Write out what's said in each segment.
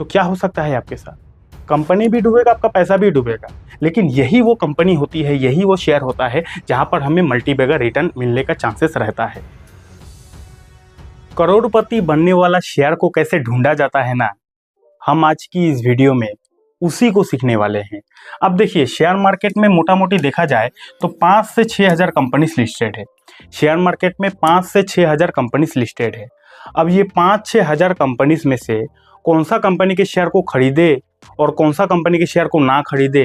तो क्या हो सकता है आपके साथ? कंपनी भी डूबेगा, आपका पैसा भी डूबेगा। लेकिन यही वो कंपनी होती है, यही वो शेयर होता है जहां पर हमें मल्टीबैगर रिटर्न मिलने का चांसेस रहता है। करोड़पति बनने वाला शेयर को कैसे ढूंढा जाता है ना, हम आज की इस वीडियो में उसी को सीखने वाले हैं। अब देखिए, शेयर मार्केट में मोटा मोटी देखा जाए तो 5 से 6 हज़ार कंपनीज लिस्टेड है। शेयर मार्केट में 5 से 6 हज़ार कंपनीज लिस्टेड है। अब ये 5-6 हज़ार कंपनीज में से कौन सा कंपनी के शेयर को खरीदे और कौन सा कंपनी के शेयर को ना खरीदे,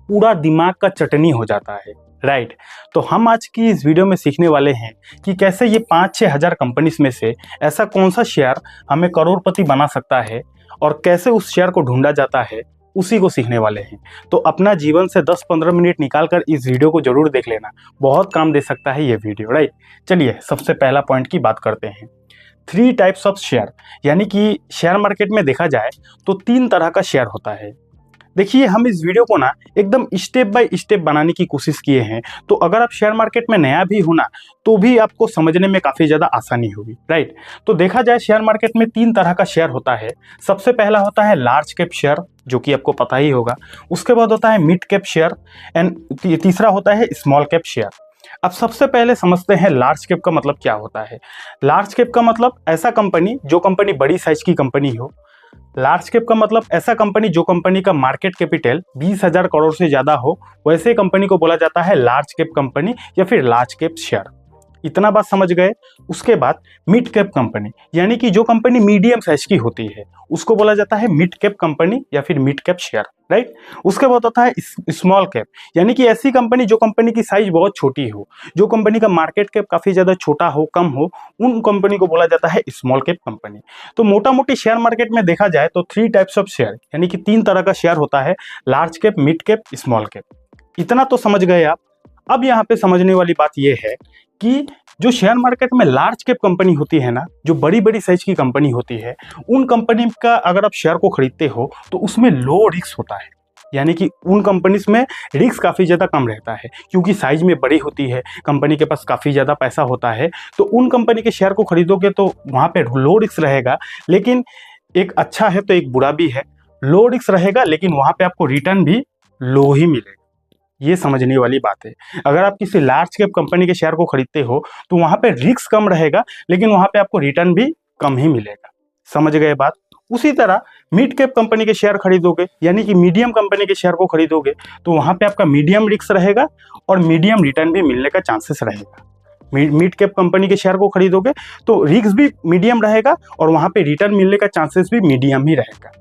पूरा दिमाग का चटनी हो जाता है, राइट। तो हम आज की इस वीडियो में सीखने वाले हैं कि कैसे ये 5-6 हज़ार कंपनीज में से ऐसा कौन सा शेयर हमें करोड़पति बना सकता है और कैसे उस शेयर को ढूंढा जाता है, उसी को सीखने वाले हैं। तो अपना जीवन से 10-15 मिनट निकाल कर इस वीडियो को जरूर देख लेना, बहुत काम दे सकता है ये वीडियो, राइट। चलिए सबसे पहला पॉइंट की बात करते हैं। 3 टाइप्स ऑफ शेयर, यानी कि शेयर मार्केट में देखा जाए तो 3 तरह का शेयर होता है। देखिए, हम इस वीडियो को ना एकदम स्टेप बाय स्टेप बनाने की कोशिश किए हैं, तो अगर आप शेयर मार्केट में नया भी हो ना, तो भी आपको समझने में काफ़ी ज़्यादा आसानी होगी, राइट। तो देखा जाए शेयर मार्केट में 3 तरह का शेयर होता है। सबसे पहला होता है लार्ज कैप शेयर, जो कि आपको पता ही होगा। उसके बाद होता है मिड कैप शेयर एंड तीसरा होता है स्मॉल कैप शेयर। अब सबसे पहले समझते हैं लार्ज कैप का मतलब क्या होता है। लार्ज कैप का मतलब ऐसा कंपनी, जो कंपनी बड़ी साइज की कंपनी हो। लार्ज कैप का मतलब ऐसा कंपनी जो कंपनी का मार्केट कैपिटल 20,000 करोड़ से ज़्यादा हो, वैसे कंपनी को बोला जाता है लार्ज कैप कंपनी या फिर लार्ज कैप शेयर। इतना बात समझ गए। उसके बाद मिड कैप कंपनी, यानी कि जो कंपनी मीडियम साइज की होती है, उसको बोला जाता है मिड कैप कंपनी या फिर मिड कैप शेयर, राइट। उसके बाद होता है स्मॉल कैप, यानी कि ऐसी कंपनी जो कंपनी की साइज बहुत छोटी हो, जो कंपनी का मार्केट कैप काफी ज्यादा छोटा हो, कम हो, उन कंपनी को बोला जाता है स्मॉल कैप कंपनी। तो मोटा मोटी शेयर मार्केट में देखा जाए तो 3 टाइप्स ऑफ शेयर, यानी कि 3 तरह का शेयर होता है, large cap, mid cap, small cap. इतना तो समझ गए आप। अब यहाँ पे समझने वाली बात यह है कि जो शेयर मार्केट में लार्ज कैप कंपनी होती है ना, जो बड़ी बड़ी साइज की कंपनी होती है, उन कंपनी का अगर आप शेयर को खरीदते हो तो उसमें लो रिस्क होता है। यानी कि उन कंपनीज में रिस्क काफ़ी ज़्यादा कम रहता है, क्योंकि साइज में बड़ी होती है, कंपनी के पास काफ़ी ज़्यादा पैसा होता है। तो उन कंपनी के शेयर को खरीदोगे तो वहाँ पे लो रिस्क रहेगा, लेकिन एक अच्छा है तो एक बुरा भी है। लो रिस्क रहेगा लेकिन वहाँ पे आपको रिटर्न भी लो ही मिलेगा, ये समझने वाली बात है। अगर आप किसी लार्ज कैप कंपनी के शेयर को खरीदते हो तो वहां पे रिस्क कम रहेगा, लेकिन वहां पे आपको रिटर्न भी कम ही मिलेगा। समझ गए बात। उसी तरह मिड कैप कंपनी के शेयर खरीदोगे, यानी कि मीडियम कंपनी के शेयर को खरीदोगे, तो वहां पे आपका मीडियम रिस्क रहेगा और मीडियम रिटर्न भी मिलने का चांसेस रहेगा। मिड कैप कंपनी के शेयर को खरीदोगे तो रिस्क भी मीडियम रहेगा और वहां पे रिटर्न मिलने का चांसेस भी मीडियम ही रहेगा।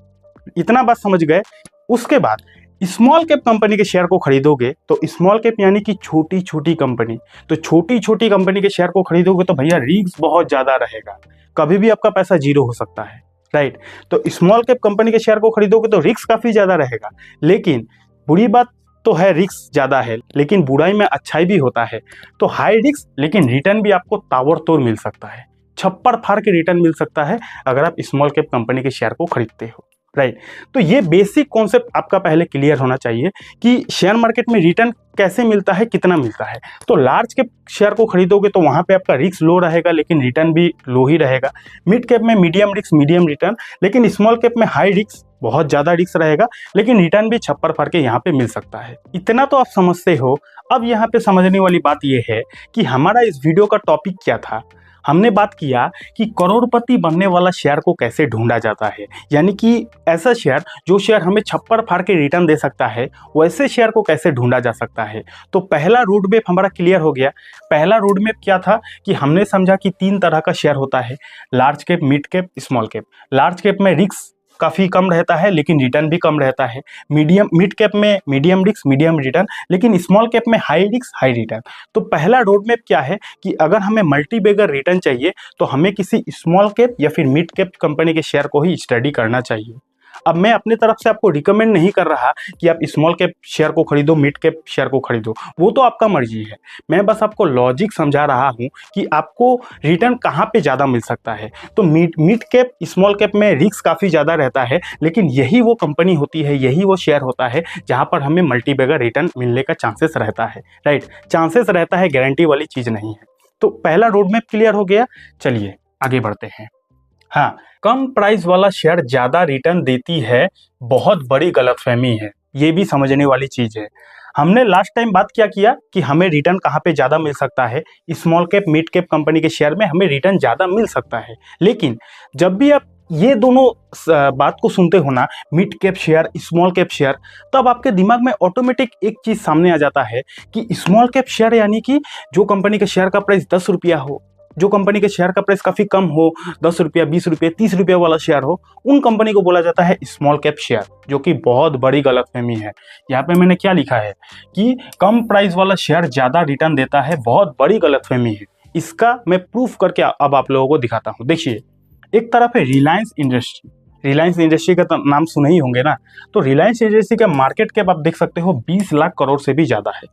इतना बात समझ गए। उसके बाद स्मॉल कैप कंपनी के शेयर को खरीदोगे तो स्मॉल कैप यानी कि छोटी छोटी कंपनी, तो छोटी छोटी कंपनी के शेयर को खरीदोगे तो भैया रिस्क बहुत ज्यादा रहेगा, कभी भी आपका पैसा जीरो हो सकता है, राइट। तो स्मॉल कैप कंपनी के शेयर को खरीदोगे तो रिस्क काफी ज्यादा रहेगा, लेकिन बुरी बात तो है रिस्क ज्यादा है, लेकिन बुराई में अच्छाई भी होता है। तो हाई रिस्क लेकिन रिटर्न भी आपको ताबड़तोड़ मिल सकता है, छप्पर फाड़ के रिटर्न मिल सकता है अगर आप स्मॉल कैप कंपनी के शेयर को खरीदते हो, राइट। तो ये बेसिक कॉन्सेप्ट आपका पहले क्लियर होना चाहिए कि शेयर मार्केट में रिटर्न कैसे मिलता है, कितना मिलता है। तो लार्ज कैप शेयर को खरीदोगे तो वहां पे आपका रिस्क लो रहेगा लेकिन रिटर्न भी लो ही रहेगा। मिड कैप में मीडियम रिस्क मीडियम रिटर्न, लेकिन स्मॉल कैप में हाई रिस्क, बहुत ज्यादा रिस्क रहेगा, लेकिन रिटर्न भी छप्पर फाड़ के यहाँ पे मिल सकता है। इतना तो आप समझते हो। अब यहाँ पे समझने वाली बात यह है कि हमारा इस वीडियो का टॉपिक क्या था। हमने बात किया कि करोड़पति बनने वाला शेयर को कैसे ढूंढा जाता है, यानी कि ऐसा शेयर जो शेयर हमें छप्पर फाड़ के रिटर्न दे सकता है, वैसे शेयर को कैसे ढूंढा जा सकता है। तो पहला रोड मैप हमारा क्लियर हो गया। पहला रोड मैप क्या था कि हमने समझा कि 3 तरह का शेयर होता है, large cap, mid cap, small cap. Large cap में रिस्क काफ़ी कम रहता है लेकिन रिटर्न भी कम रहता है। मिड कैप में मीडियम रिस्क मीडियम रिटर्न, लेकिन स्मॉल कैप में हाई रिस्क हाई रिटर्न। तो पहला रोड मैप क्या है कि अगर हमें मल्टीबैगर रिटर्न चाहिए तो हमें किसी स्मॉल कैप या फिर मिड कैप कंपनी के शेयर को ही स्टडी करना चाहिए। अब मैं अपनी तरफ से आपको रिकमेंड नहीं कर रहा कि आप स्मॉल कैप शेयर को खरीदो, मिड कैप शेयर को खरीदो, वो तो आपका मर्जी है। मैं बस आपको लॉजिक समझा रहा हूं कि आपको रिटर्न कहां पे ज़्यादा मिल सकता है। तो मिड कैप, स्मॉल कैप में रिस्क काफ़ी ज़्यादा रहता है, लेकिन यही वो कंपनी होती है, यही वो शेयर होता है जहां पर हमें मल्टीबैगर रिटर्न मिलने का चांसेस रहता है, राइट। चांसेस रहता है, गारंटी वाली चीज़ नहीं है। तो पहला रोड मैप क्लियर हो गया। चलिए आगे बढ़ते हैं। हाँ, कम प्राइस वाला शेयर ज्यादा रिटर्न देती है, बहुत बड़ी गलतफहमी है। ये भी समझने वाली चीज है। हमने लास्ट टाइम बात क्या किया कि हमें रिटर्न कहाँ पे ज्यादा मिल सकता है, small cap mid cap company के शेयर में हमें रिटर्न ज्यादा मिल सकता है। लेकिन जब भी आप ये दोनों बात को सुनते हो ना, mid cap share small cap share, तब आपके दिमाग में ऑटोमेटिक एक चीज सामने आ जाता है कि स्मॉल कैप शेयर यानी कि जो कंपनी के शेयर का प्राइस 10 रुपया हो, जो कंपनी के शेयर का प्राइस काफी कम हो, 10 रुपया 20 रुपया 30 रुपया वाला शेयर हो, उन कंपनी को बोला जाता है स्मॉल कैप शेयर, जो कि बहुत बड़ी गलतफहमी है। यहाँ पे मैंने क्या लिखा है कि कम प्राइस वाला शेयर ज्यादा रिटर्न देता है, बहुत बड़ी गलतफहमी है। इसका मैं प्रूफ करके अब आप लोगों को दिखाता हूँ। देखिए, एक तरफ है रिलायंस इंडस्ट्री। रिलायंस इंडस्ट्री का तो नाम सुने ही होंगे ना। तो रिलायंस इंडस्ट्री का मार्केट कैप आप देख सकते हो 20 लाख करोड़ से भी ज्यादा है।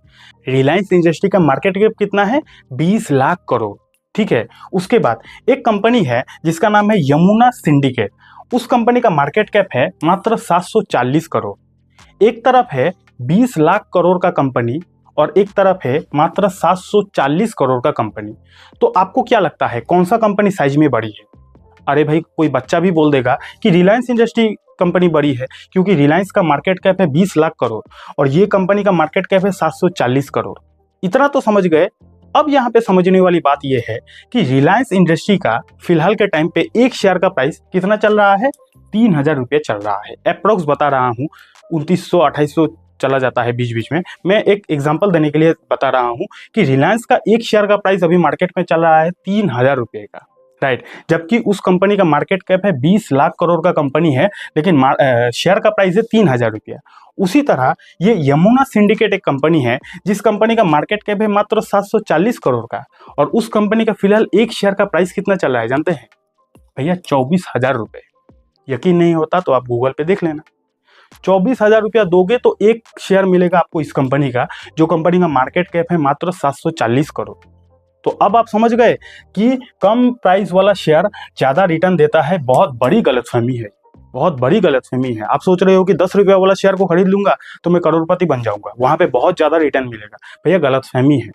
रिलायंस इंडस्ट्री का मार्केट कैप कितना है? 20 लाख करोड़। ठीक है। उसके बाद एक कंपनी है जिसका नाम है यमुना सिंडिकेट। उस कंपनी का मार्केट कैप है मात्र 740 करोड़। एक तरफ है 20 लाख करोड़ का कंपनी और एक तरफ है मात्र 740 करोड़ का कंपनी। तो आपको क्या लगता है कौन सा कंपनी साइज में बड़ी है? अरे भाई, कोई बच्चा भी बोल देगा कि रिलायंस इंडस्ट्री कंपनी बड़ी है, क्योंकि रिलायंस का मार्केट कैप है 20 लाख करोड़ और ये कंपनी का मार्केट कैप है 740 करोड़। इतना तो समझ गए। अब यहाँ पे समझने वाली बात यह है कि रिलायंस इंडस्ट्री का फिलहाल के टाइम पे एक शेयर का प्राइस कितना चल रहा है? 3000 रुपये चल रहा है। अप्रोक्स बता रहा हूँ, 2900 2800 चला जाता है बीच बीच में। मैं एक एग्जांपल देने के लिए बता रहा हूँ कि रिलायंस का एक शेयर का प्राइस अभी मार्केट में चल रहा है 3000 रुपये का, राइट। जबकि उस कंपनी का मार्केट कैप है 20 लाख करोड़ का कंपनी है, लेकिन शेयर का प्राइस है 3000 रुपया। उसी तरह ये यमुना सिंडिकेट एक कंपनी है जिस कंपनी का मार्केट कैप है मात्र 740 करोड़ का, और उस कंपनी का फिलहाल एक शेयर का प्राइस कितना चल रहा है जानते हैं भैया? 24,000 रुपये। यकीन नहीं होता तो आप गूगल पे देख लेना। 24,000 रुपया दोगे तो एक शेयर मिलेगा आपको इस कंपनी का, जो कंपनी का मार्केट कैप है मात्र 740 करोड़। तो अब आप समझ गए कि कम प्राइस वाला शेयर ज्यादा रिटर्न देता है। बहुत बड़ी गलतफहमी है, बहुत बड़ी गलतफहमी है। आप सोच रहे हो कि 10 रुपया वाला शेयर को खरीद लूंगा तो मैं करोड़पति बन जाऊंगा, वहां पे बहुत ज्यादा रिटर्न मिलेगा। भैया गलतफहमी है,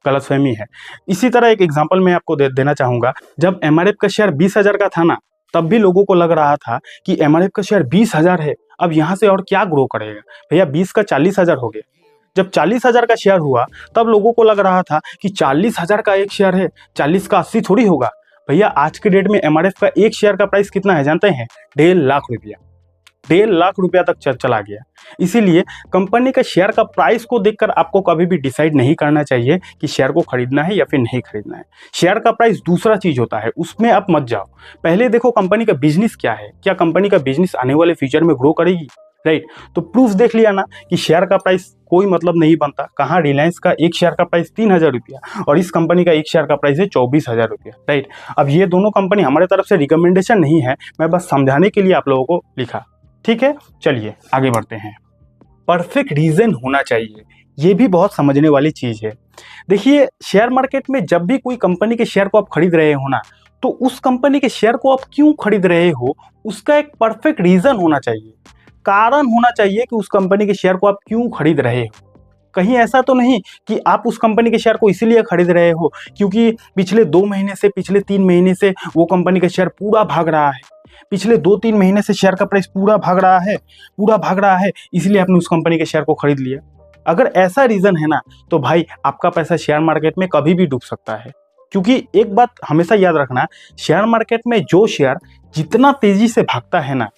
गलतफहमी है। इसी तरह एक एग्जांपल मैं आपको देना चाहूंगा। जब एमआरएफ का शेयर 20,000 का था ना, तब भी लोगों को लग रहा था कि एमआरएफ का शेयर 20,000 है, अब यहाँ से और क्या ग्रो करेगा। भैया 20 का 40,000 हो गया। जब 40,000 का शेयर हुआ तब लोगों को लग रहा था कि 40,000 का एक शेयर है, 40 का 80 थोड़ी होगा। भैया आज के डेट में एमआरएफ का एक शेयर का प्राइस कितना है जानते हैं? 1.5 लाख रुपया। 1.5 लाख रुपया तक चला गया। इसीलिए कंपनी का शेयर का प्राइस को देखकर आपको कभी भी डिसाइड नहीं करना चाहिए कि शेयर को खरीदना है या फिर नहीं खरीदना है। शेयर का प्राइस दूसरा चीज होता है, उसमें आप मत जाओ। पहले देखो कंपनी का बिजनेस क्या है, क्या कंपनी का बिजनेस आने वाले फ्यूचर में ग्रो करेगी, राइट। तो प्रूफ देख लिया ना कि शेयर का प्राइस कोई मतलब नहीं बनता। कहाँ रिलायंस का एक शेयर का प्राइस 3000 रुपया और इस कंपनी का एक शेयर का प्राइस है 24,000 रुपया, राइट। अब ये दोनों कंपनी हमारे तरफ से रिकमेंडेशन नहीं है, मैं बस समझाने के लिए आप लोगों को लिखा, ठीक है। चलिए आगे बढ़ते हैं। परफेक्ट रीजन होना चाहिए, ये भी बहुत समझने वाली चीज है। देखिए, शेयर मार्केट में जब भी कोई कंपनी के शेयर को आप खरीद रहे हो ना, तो उस कंपनी के शेयर को आप क्यों खरीद रहे हो उसका एक परफेक्ट रीजन होना चाहिए, कारण होना चाहिए कि उस कंपनी के शेयर को आप क्यों खरीद रहे हो। कहीं ऐसा तो नहीं कि आप उस कंपनी के शेयर को इसीलिए खरीद रहे हो क्योंकि पिछले 2 महीने से, पिछले 3 महीने से वो कंपनी का शेयर पूरा भाग रहा है, पिछले 2-3 महीने से शेयर का प्राइस पूरा भाग रहा है, इसलिए आपने उस कंपनी के शेयर को खरीद लिया। अगर ऐसा रीजन है ना, तो भाई आपका पैसा शेयर मार्केट में कभी भी डूब सकता है। क्योंकि एक बात हमेशा याद रखना, शेयर मार्केट में जो शेयर जितना तेजी से भागता है ना,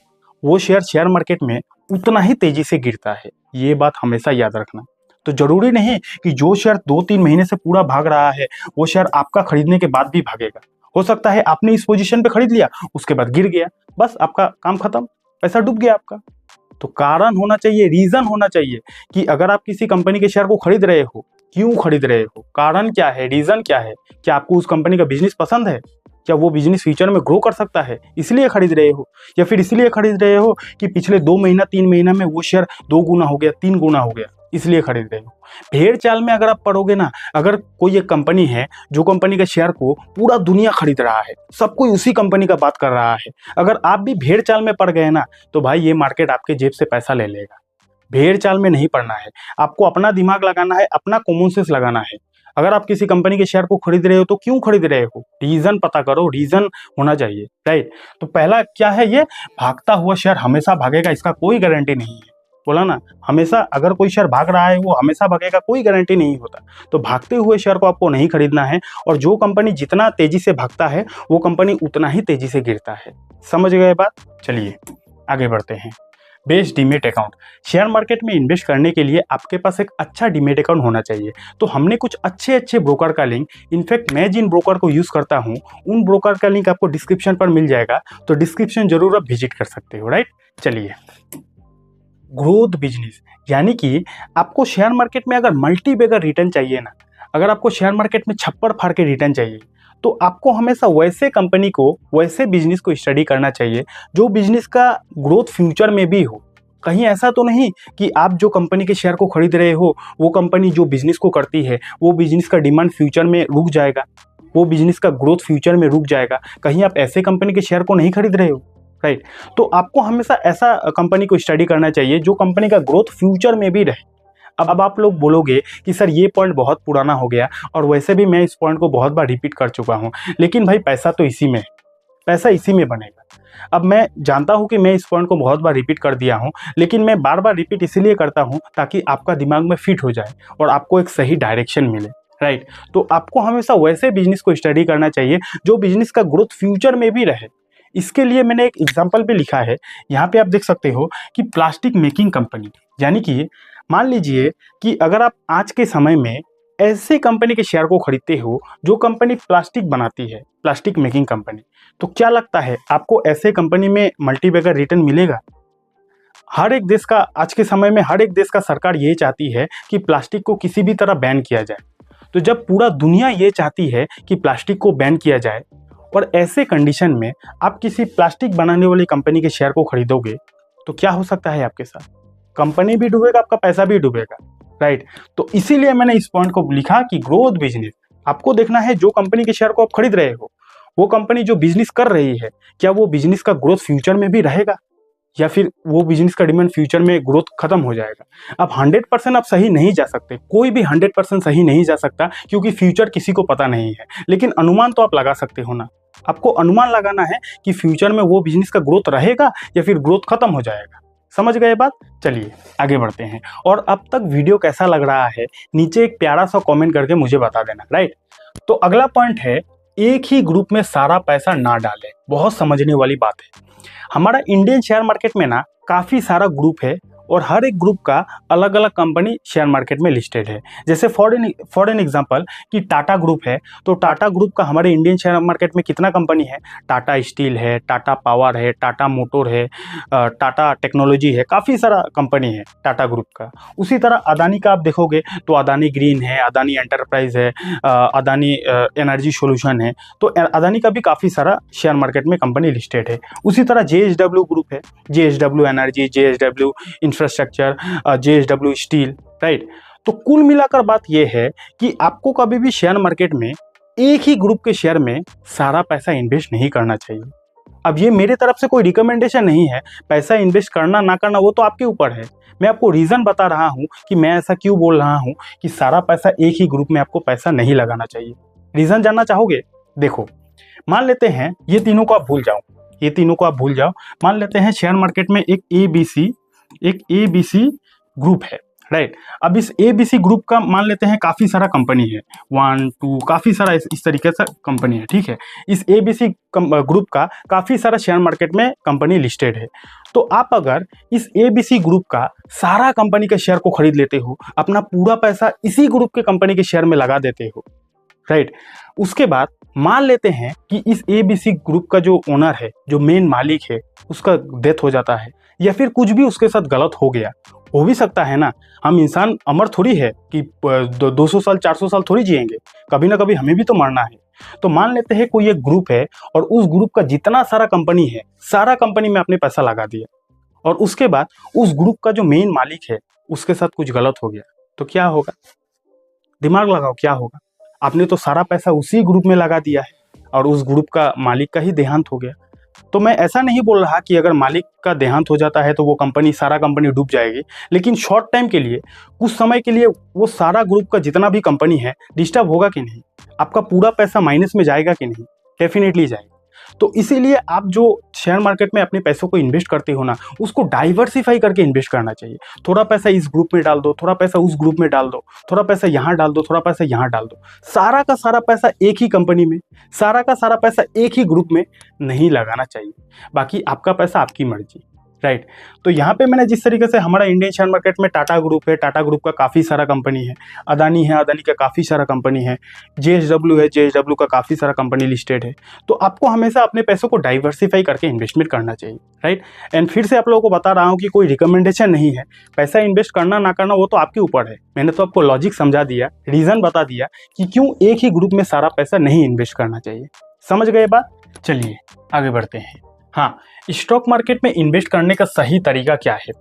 वो शेयर मार्केट में उतना ही तेजी से गिरता है। ये बात हमेशा याद रखना। तो जरूरी नहीं कि जो शेयर 2-3 महीने से पूरा भाग रहा है वो शेयर आपका खरीदने के बाद भी भागेगा। हो सकता है आपने इस पोजीशन पे खरीद लिया, उसके बाद गिर गया, बस आपका काम खत्म, पैसा डूब गया आपका। तो कारण होना चाहिए, रीजन होना चाहिए कि अगर आप किसी कंपनी के शेयर को खरीद रहे हो, क्यों खरीद रहे हो, कारण क्या है, रीजन क्या है। क्या आपको उस कंपनी का बिजनेस पसंद है? क्या वो बिजनेस फ्यूचर में ग्रो कर सकता है, इसलिए खरीद रहे हो? या फिर इसलिए खरीद रहे हो कि पिछले 2 महीना 3 महीना में वो शेयर 2 गुना हो गया, 3 गुना हो गया, इसलिए खरीद रहे हो? भेड़ चाल में अगर आप पढ़ोगे ना, अगर कोई एक कंपनी है जो कंपनी का शेयर को पूरा दुनिया खरीद रहा है, सब कोई उसी कंपनी का बात कर रहा है, अगर आप भी भेड़ चाल में पड़ गए ना, तो भाई ये मार्केट आपके जेब से पैसा ले लेगा। भेड़ चाल में नहीं पड़ना है, आपको अपना दिमाग लगाना है, अपना कॉमन सेंस लगाना है। अगर आप किसी कंपनी के शेयर को खरीद रहे हो तो क्यों खरीद रहे हो, रीजन पता करो, रीजन होना चाहिए, राइट। तो पहला क्या है, ये भागता हुआ शेयर हमेशा भागेगा इसका कोई गारंटी नहीं है, बोला ना, हमेशा अगर कोई शेयर भाग रहा है वो हमेशा भागेगा, कोई गारंटी नहीं होता। तो भागते हुए शेयर को आपको नहीं खरीदना है, और जो कंपनी जितना तेजी से भागता है वो कंपनी उतना ही तेजी से गिरता है। समझ गए बात? चलिए आगे बढ़ते हैं। Best demat account. Share market में इन्वेस्ट करने के लिए आपके पास एक अच्छा डीमेट अकाउंट होना चाहिए। तो हमने कुछ अच्छे अच्छे ब्रोकर का लिंक, इनफैक्ट मैं जिन ब्रोकर को यूज़ करता हूँ उन ब्रोकर का लिंक आपको डिस्क्रिप्शन पर मिल जाएगा, तो डिस्क्रिप्शन जरूर आप विजिट कर सकते हो, राइट। चलिए, ग्रोथ बिजनेस, यानी कि आपको शेयर मार्केट में अगर मल्टी बैगर रिटर्न चाहिए ना, अगर आपको शेयर मार्केट में छप्पर फाड़ के रिटर्न चाहिए, तो आपको हमेशा वैसे कंपनी को, वैसे बिजनेस को स्टडी करना चाहिए जो बिजनेस का ग्रोथ फ्यूचर में भी हो। कहीं ऐसा तो नहीं कि आप जो कंपनी के शेयर को खरीद रहे हो वो कंपनी जो बिजनेस को करती है वो बिजनेस का डिमांड फ्यूचर में रुक जाएगा, वो बिजनेस का ग्रोथ फ्यूचर में रुक जाएगा, कहीं आप ऐसे कंपनी के शेयर को नहीं खरीद रहे हो, राइट। तो आपको हमेशा ऐसा कंपनी को स्टडी करना चाहिए जो कंपनी का ग्रोथ फ्यूचर में भी रहे। अब आप लोग बोलोगे कि सर ये पॉइंट बहुत पुराना हो गया, और वैसे भी मैं इस पॉइंट को बहुत बार रिपीट कर चुका हूँ, लेकिन भाई पैसा तो इसी में है, पैसा इसी में बनेगा। अब मैं जानता हूँ कि मैं इस पॉइंट को बहुत बार रिपीट कर दिया हूँ, लेकिन मैं बार बार रिपीट इसीलिए करता हूँ ताकि आपका दिमाग में फिट हो जाए और आपको एक सही डायरेक्शन मिले, राइट। तो आपको हमेशा वैसे बिजनेस को स्टडी करना चाहिए जो बिजनेस का ग्रोथ फ्यूचर में भी रहे। इसके लिए मैंने एक एग्जाम्पल भी लिखा है, यहाँ पे आप देख सकते हो कि प्लास्टिक मेकिंग कंपनी, यानी कि मान लीजिए कि अगर आप आज के समय में ऐसे कंपनी के शेयर को खरीदते हो जो कंपनी प्लास्टिक बनाती है, प्लास्टिक मेकिंग कंपनी, तो क्या लगता है आपको ऐसे कंपनी में मल्टीबैगर रिटर्न मिलेगा? हर एक देश का, आज के समय में हर एक देश का सरकार ये चाहती है कि प्लास्टिक को किसी भी तरह बैन किया जाए। तो जब पूरा दुनिया ये चाहती है कि प्लास्टिक को बैन किया जाए, और ऐसे कंडीशन में आप किसी प्लास्टिक बनाने वाली कंपनी के शेयर को खरीदोगे, तो क्या हो सकता है आपके साथ? कंपनी भी डूबेगा, आपका पैसा भी डूबेगा, राइट। तो इसीलिए मैंने इस पॉइंट को लिखा कि ग्रोथ बिजनेस, आपको देखना है जो कंपनी के शेयर को आप खरीद रहे हो, वो कंपनी जो बिजनेस कर रही है, क्या वो बिजनेस का ग्रोथ फ्यूचर में भी रहेगा, या फिर वो बिजनेस का डिमांड फ्यूचर में ग्रोथ खत्म हो जाएगा। अब 100% आप सही नहीं जा सकते, कोई भी 100% सही नहीं जा सकता, क्योंकि फ्यूचर किसी को पता नहीं है, लेकिन अनुमान तो आप लगा सकते हो ना। आपको अनुमान लगाना है कि फ्यूचर में वो बिजनेस का ग्रोथ रहेगा या फिर ग्रोथ खत्म हो जाएगा। समझ गए बात? चलिए आगे बढ़ते हैं। और अब तक वीडियो कैसा लग रहा है नीचे एक प्यारा सा कमेंट करके मुझे बता देना, राइट। तो अगला पॉइंट है, एक ही ग्रुप में सारा पैसा ना डालें। बहुत समझने वाली बात है। हमारा इंडियन शेयर मार्केट में ना काफ़ी सारा ग्रुप है, और हर एक ग्रुप का अलग अलग कंपनी शेयर मार्केट में लिस्टेड है। जैसे फॉर एन एग्जांपल कि टाटा ग्रुप है, तो टाटा ग्रुप का हमारे इंडियन शेयर मार्केट में कितना कंपनी है? टाटा स्टील है, टाटा पावर है, टाटा मोटर है, टाटा टेक्नोलॉजी है, काफ़ी सारा कंपनी है टाटा ग्रुप का। उसी तरह अदानी का आप देखोगे तो अदानी ग्रीन है, अदानी एंटरप्राइज है, अदानी एनर्जी सोल्यूशन है। तो अदानी का भी काफ़ी सारा शेयर मार्केट में कंपनी लिस्टेड है। उसी तरह JSW ग्रुप है, JSW energy, JSW infrastructure, JSW steel, right. तो कुल मिलाकर बात यह है कि आपको कभी भी शेयर मार्केट में एक ही ग्रुप के शेयर में सारा पैसा इन्वेस्ट नहीं करना चाहिए। अब ये मेरे तरफ से कोई रिकमेंडेशन नहीं है, पैसा इन्वेस्ट करना ना करना वो तो आपके ऊपर है। मैं आपको रीज़न बता रहा हूँ कि मैं ऐसा क्यों बोल रहा हूँ कि सारा पैसा एक ही ग्रुप में आपको पैसा नहीं लगाना चाहिए। रीज़न जानना चाहोगे? देखो, मान लेते हैं ये तीनों को आप भूल जाओ, ये तीनों को आप भूल जाओ। मान लेते हैं शेयर मार्केट में एक ABC ग्रुप है, राइट। अब इस ABC ग्रुप का मान लेते हैं काफ़ी सारा कंपनी है, 1 2 काफ़ी सारा इस तरीके से कंपनी है, ठीक है। इस ABC ग्रुप का काफ़ी सारा शेयर मार्केट में कंपनी लिस्टेड है। तो आप अगर इस ABC ग्रुप का सारा कंपनी के शेयर को खरीद लेते हो, अपना पूरा पैसा इसी ग्रुप के कंपनी के शेयर में लगा देते हो, राइट। उसके बाद मान लेते हैं कि इस ABC ग्रुप का जो ओनर है, जो मेन मालिक है, उसका डेथ हो जाता है, या फिर कुछ भी उसके साथ गलत हो गया। हो भी सकता है ना, हम इंसान अमर थोड़ी है कि 200 साल 400 साल थोड़ी जिएंगे, कभी ना कभी हमें भी तो मरना है। तो मान लेते हैं कोई एक ग्रुप है और उस ग्रुप का जितना सारा कंपनी है, सारा कंपनी में अपने पैसा लगा दिया, और उसके बाद उस ग्रुप का जो मेन मालिक है उसके साथ कुछ गलत हो गया, तो क्या होगा? दिमाग लगाओ, क्या होगा? आपने तो सारा पैसा उसी ग्रुप में लगा दिया है और उस ग्रुप का मालिक का ही देहांत हो गया। तो मैं ऐसा नहीं बोल रहा कि अगर मालिक का देहांत हो जाता है तो वो कंपनी, सारा कंपनी डूब जाएगी, लेकिन शॉर्ट टाइम के लिए, कुछ समय के लिए वो सारा ग्रुप का जितना भी कंपनी है डिस्टर्ब होगा कि नहीं, आपका पूरा पैसा माइनस में जाएगा कि नहीं, डेफिनेटली जाएगा। तो इसीलिए आप जो शेयर मार्केट में अपने पैसों को इन्वेस्ट करते हो ना, उसको डाइवर्सिफाई करके इन्वेस्ट करना चाहिए। थोड़ा पैसा इस ग्रुप में डाल दो, थोड़ा पैसा उस ग्रुप में डाल दो, थोड़ा पैसा यहाँ डाल दो, थोड़ा पैसा यहाँ डाल दो। सारा का सारा पैसा एक ही कंपनी में, सारा का सारा पैसा एक ही ग्रुप में नहीं लगाना चाहिए। बाकी आपका पैसा, आपकी मर्जी, राइट। तो यहाँ पे मैंने जिस तरीके से, हमारा इंडियन शेयर मार्केट में टाटा ग्रुप है, टाटा ग्रुप का काफ़ी सारा कंपनी है, अदानी है, अदानी का काफ़ी सारा कंपनी है, JSW है, JSW का काफ़ी सारा कंपनी लिस्टेड है। तो आपको हमेशा अपने पैसों को डाइवर्सिफाई करके इन्वेस्टमेंट करना चाहिए, राइट। एंड फिर से आप लोगों को बता रहा हूँ कि कोई रिकमेंडेशन नहीं है, पैसा इन्वेस्ट करना ना करना वो तो आपके ऊपर है। मैंने तो आपको लॉजिक समझा दिया, रीज़न बता दिया कि क्यों एक ही ग्रुप में सारा पैसा नहीं इन्वेस्ट करना चाहिए। समझ गए बात? चलिए आगे बढ़ते हैं। हाँ, स्टॉक मार्केट में इन्वेस्ट करने का सही तरीका क्या है।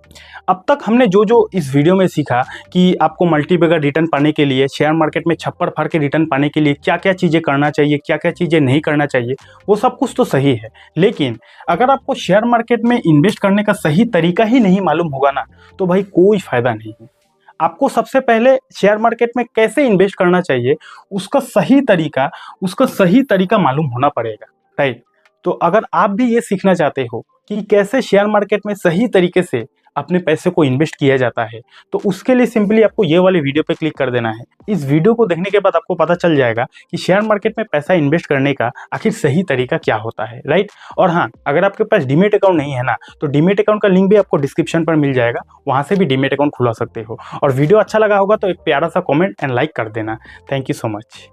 अब तक हमने जो जो इस वीडियो में सीखा कि आपको मल्टीबैगर रिटर्न पाने के लिए, शेयर मार्केट में छप्पर फाड़ के रिटर्न पाने के लिए क्या क्या चीज़ें करना चाहिए, क्या क्या चीज़ें नहीं करना चाहिए, वो सब कुछ तो सही है। लेकिन अगर आपको शेयर मार्केट में इन्वेस्ट करने का सही तरीका ही नहीं मालूम होगा ना, तो भाई कोई फ़ायदा नहीं है। आपको सबसे पहले शेयर मार्केट में कैसे इन्वेस्ट करना चाहिए, उसका सही तरीका मालूम होना पड़ेगा, राइट। तो अगर आप भी ये सीखना चाहते हो कि कैसे शेयर मार्केट में सही तरीके से अपने पैसे को इन्वेस्ट किया जाता है, तो उसके लिए सिंपली आपको ये वाले वीडियो पे क्लिक कर देना है। इस वीडियो को देखने के बाद आपको पता चल जाएगा कि शेयर मार्केट में पैसा इन्वेस्ट करने का आखिर सही तरीका क्या होता है, राइट। और हाँ, अगर आपके पास डीमेट अकाउंट नहीं है ना, तो डीमेट अकाउंट का लिंक भी आपको डिस्क्रिप्शन पर मिल जाएगा, वहाँ से भी डीमेट अकाउंट खुला सकते हो। और वीडियो अच्छा लगा होगा तो एक प्यारा सा कॉमेंट एंड लाइक कर देना। Thank you so much.